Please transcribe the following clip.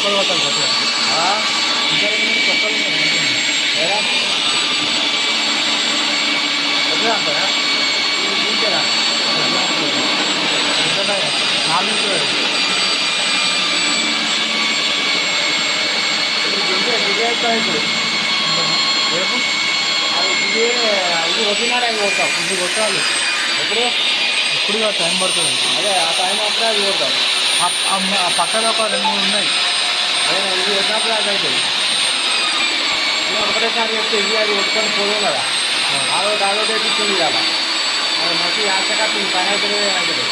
కొత్తలు కొట్టాలి కొత్తగా ఇంకా కొత్తలు ఏరా కొత్తగా అంటారా ఇంకేనా 4 రేపు అది ఇది వచ్చినాడు అవి కొడతాం ఇది కొట్టాలి ఎప్పుడు టైం పడుతుంది అదే ఆ టైం అప్పుడే అది కొడతాం ఆ పక్కన ఒక 2-3 ఉన్నాయి అదే ఇది వచ్చినప్పుడు అది అవుతుంది ఒకటేసారి చెప్తే ఇది అది కొట్టుకొని పోదాం కదా ఆరోజు తెప్పించింది కదా అది మంచి యాక్సెక్ట్ పని అవుతుంది అవుతుంది